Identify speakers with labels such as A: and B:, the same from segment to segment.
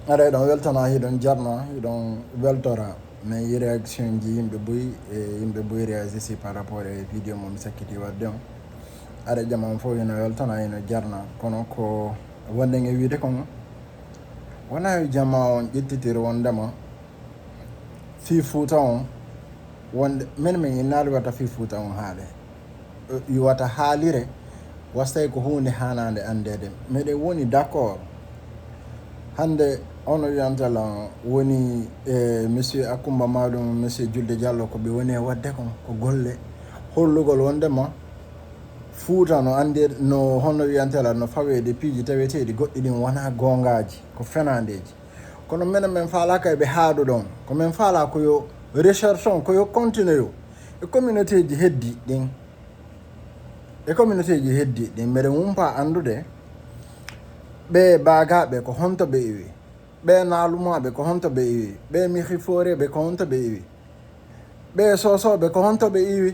A: aɗa eɗon weltana hiɗon jarna hiɗon weltora mais yi réaction ji yimɓe boyi e yimɓe boyi réagisi par rapport e vidéo mo mi sakkiti wadde on aɗa jaman fof ino weltana ino jarna kono ko wonde e wiide kon wona yo jama on ƴettitiri wondema fi Fouta on wonde min min innaali wata fi Fouta on haale wata haalire wastay ko hunde hanande andede miɗen woni d' accord hande ono wiyantala woni monsieur Akumba Maɗum monsieur Julde Diallo ko ɓe woni e wadde kon ko golle hollugol wondema Fouta no andi no honno wiyantela no fawede piiji taweteɗi goɗɗi ɗin wona gongaji ko fenandeji kono minen min faalaka eɓe haadu ɗon ko min faala koyo recherche on koyo continue yo e communauté ji heddi ɗin mbeɗen wumpa andude ɓe baagaɓe ko honto ɓe iwi ɓe naalumaɓe ko honto ɓe iwi ɓe mihiforeɓe ko honto ɓe iwi ɓe sosoɓe ko honto ɓe iwi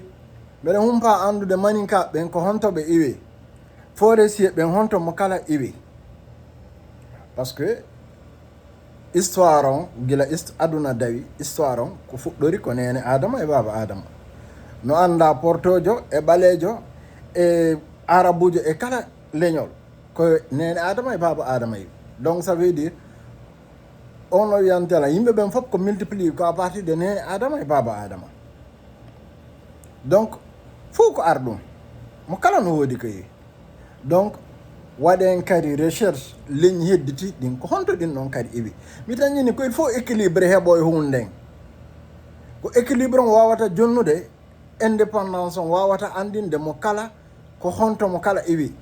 A: mbeɗen humpa andude maninka ɓen ko honto ɓe iwi forestier ɓen honto mo kala iwi par ce que histoire on gila aduna dawi histoire on ko fuɗɗori ko nene adama e baba adama no anda portojo e ɓalejo e arabujo e kala leñol ko nene adama e baba adama iwi donc ça veut dire on no wiyantela yimɓe ɓen fof ko multiplier ko à partir de nene adama e baba adama donc fof ko ar ɗum mo kala no woodi ko yewi donc waɗen kadi recherche leñi hedditi ɗin ko honto ɗin ɗon kadi iwi mi tañini ko il faut équilibre heeɓo e hunde nden ko équilibre on wawata jonnude indépendance on wawata andinde mo kala ko honto mo kala iwi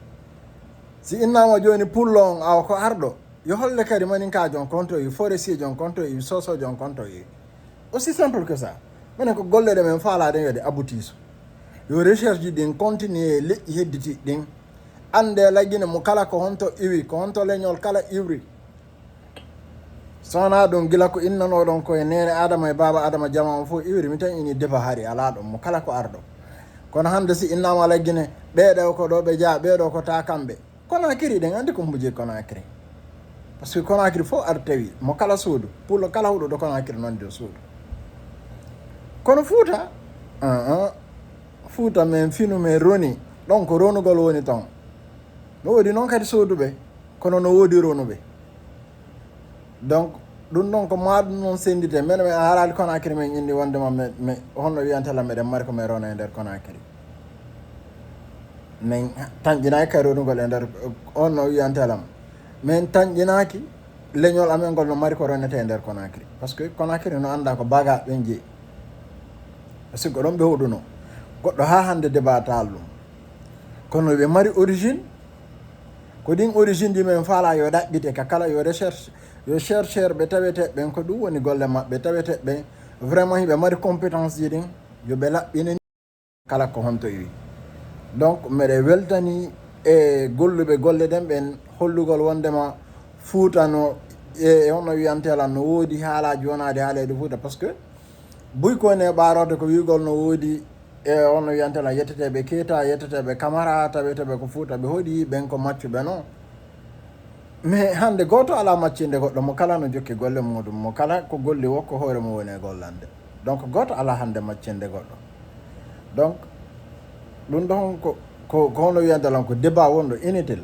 A: si innama joni pullo on awa ko arɗo yo holle kadi maninka jon konto iwi forestier jon konto iwi soso jon konto iwi aussi simple que ça minen ko golle ɗe men faaladen wiyde aboutiso yo recherche ji ɗin continue leƴƴi hedditi ɗin ande laggine mo kala ko honto iwi ko honto leñol kala iwri sowona ɗum gila ko innanoɗon koye nene adama e baba adama jama o fof iwri mi tan ini débat hari ala ɗon mo kala ko arɗo kono hande si innama laggine ɓeɗo ko ɗo ɓe jaa ɓeɗo ko ta kamɓe Conakry ɗen andi ko mbuje Conakry par ce que Conakry fof ar tawi mo kala suudu pour kala huɗo ɗo Conakry noon de suudu kono Fouta Fouta men finu men roni ɗon ko ronugol woni ton no woodi noon kadi sooduɓe kono no woodi ronuɓe donc ɗum ɗon ko maɗum noon sendite minen min harali Conakry men indi wondema mi honno wiyantela meɗen mari ko min rona e nder Conakry min tañƴinaki kadi ronugol e nder on no wiyantelam min tañƴinaki leñol amen ngol no mari ko ronete e nder Conakry par ce que Conakry no anda ko baga ɓen jeeyi par ce que ɗon ɓe huɗuno goɗɗo ha hande débatal ɗum kono ɓe mari origine ko ɗin origine ɗi men faala yo ɗaɓɓite ka kala yo recherche yo chercheur ɓe tawete ɓen ko ɗum woni golle maɓɓe tawete ɓen vraiment hiɓe mari compétence ji ɗin yoɓe laɓɓineni kala ko honto iwi donc mbeɗe weltani e golluɓe golle ɗen ɓen hollugol wondema Fouta no e honno wiyantela no woodi haalaji wonade haalede Fouta par ce que buy kone ɓarode ko wigol no woodi e honno wiyantela yetteteɓe Keita yetteteɓe Camara taweteɓe ko Fouta ɓe hooɗi ɓen ko maccuɓe noon mais hande goto ala maccinde goɗɗo mo kala no jokki golle muɗum mo kala ko golli wokko hoore mo woni e gollande donc goto ala hande maccinde goɗɗo donc ɗum ɗon ko hono wiyantelan ko débat wonɗo inutile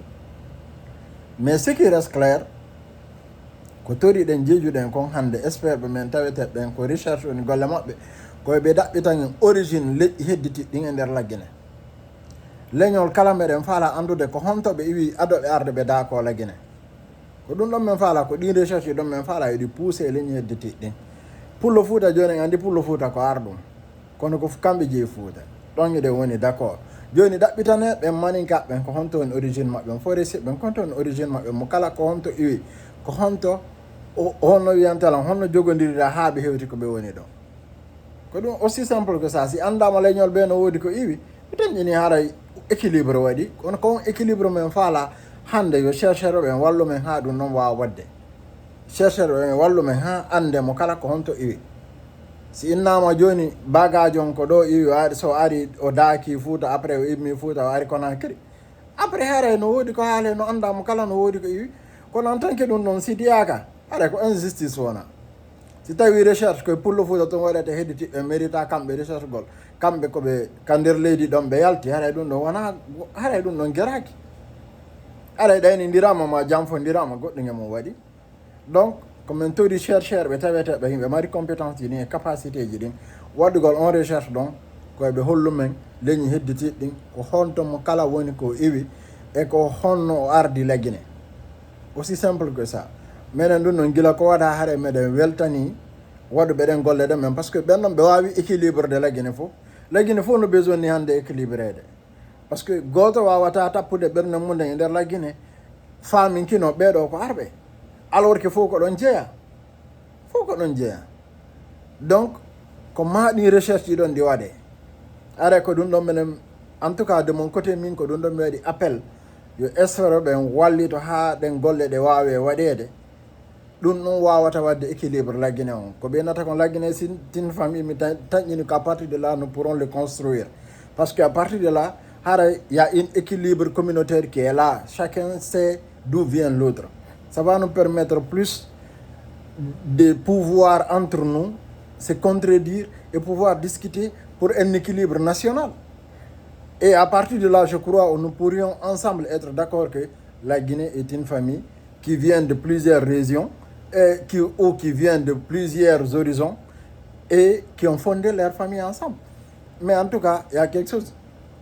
A: mais ce qui reste clair ko toriɗen jeejuɗen kon hande expertɓe men tawete ɓen ko recherche woni golle maɓɓe koye ɓe ɗaɓɓitanen origine leƴƴi hedditi ɗin e nder laggine leñol kala meɗen faala andude ko hontoɓe iwi adoɓe arde ɓe daako laggine ko ɗum ɗon min faala ko ɗin recherche ɗon min faala eɗi poussé leñi hedditi ɗin pullo Fouta joni andi pullo Fouta ko ar ɗum kono ko kamɓe jeeyi Fouta ɗon eɗen woni d' accord joni ɗaɓɓitane ɓen maninka ɓen ko honto woni origine maɓɓe forestier ɓen konto woni origine maɓɓe mo kala ko honto iwi ko honto honno wiyantalan honno jogodirira ha ɓe hewti ko ɓe woni ɗo ko ɗum aussi simple que ça si andama leñol ɓe no woodi ko iwi mi tañƴini haray équilibre waɗi kono ko on équilibre men faala hande yo chercheur ɓen wallu men ha ɗum noon wawa wadde chercheur ɓen wallu men ha ande mo kala ko honto iwi si innama joni bagajon ko ɗo iwi ari so ari o daaki Fouta après o immi Fouta o ari Conakry après haray no woodi ko haale no andamo kala no woodi ko iwi kono en tant que ɗum ɗon si diyaka aɗa ko injustice wona si tawi recherche koye pullo fuuta toon waɗete hedditi ɓe mérita kamɓe recherche gol kamɓe koɓe ka nder leydi ɗon ɓe yalti haɗa ɗum ɗon wona haɗa ɗum ɗon gueraki aɗa ɗaynidirama ma janfodirama goɗɗo gemum waɗi donc komin tori chercheur ɓe taweteɓe yimɓe mari compétence ji ɗin e capacité ji ɗin waɗugol on recherche ɗon koyeɓe hollumen leñi hedditiɗ ɗin ko hontomo kala woni ko iwi e ko honno o ardi laggine aussi simple que ça minen ɗum ɗon gila ko waɗa haare meɗen weltani waɗuɓe ɗen golle ɗen men par ce que ɓen ɗon ɓe wawi équilibre de laggine fof no besoin ni hannde équilibrede par ce que goto wawata tappude ɓernde mumen e nder laggine faminkino ɓeɗo ko arɓe alors que fof ko ɗon jeeya donc ko maɗi recherche ɗi ɗon ɗi waɗe are ko ɗum ɗon minen en tout cas de mon côté min ko ɗum ɗon mi waɗi appel yo espére ɓen wallito ha ɗen golle ɗe wawe waɗede ɗum ɗum wawata wadde équilibre laggine on ko ɓeynata kon laggine si tin famille mi taƴƴini qu'à partir de là nous pourrons le construire parce que à partir de là hara y a une équilibre communautaire qui est là chacun sait d'où vient l'autre ça va nous permettre plus de pouvoir entre nous se contredire et pouvoir discuter pour un équilibre national. Et à partir de là, je crois que nous pourrions ensemble être d'accord que la Guinée est une famille qui vient de plusieurs régions ou qui vient de plusieurs horizons et qui ont fondé leur famille ensemble. Mais en tout cas, il y a quelque chose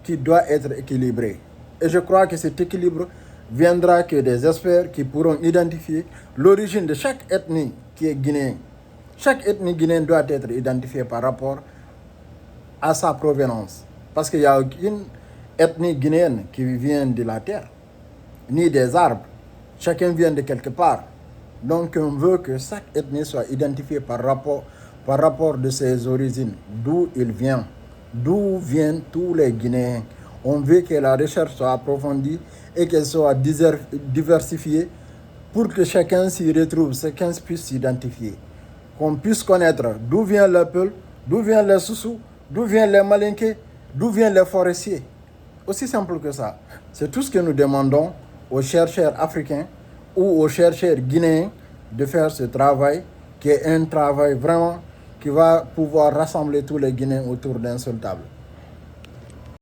A: qui doit être équilibré. Et je crois que cet équilibre viendra que des experts qui pourront identifier l'origine de chaque ethnie qui est guinéenne. Chaque ethnie guinéenne doit être identifiée par rapport à sa provenance. Parce qu'il n'y a aucune ethnie guinéenne qui vient de la terre, ni des arbres. Chacun vient de quelque part. Donc on veut que chaque ethnie soit identifiée par rapport de ses origines, d'où il vient, d'où viennent tous les Guinéens. On veut que la recherche soit approfondie et qu'elle soit diversifiée pour que chacun s'y retrouve, chacun puisse s'identifier. Qu'on puisse connaître d'où vient le Peul, d'où viennent les Soussous, d'où viennent les Malinqués, d'où viennent les forestiers. Aussi simple que ça. C'est tout ce que nous demandons aux chercheurs africains ou aux chercheurs guinéens de faire ce travail, qui est un travail vraiment qui va pouvoir rassembler tous les Guinéens autour d'un seul table.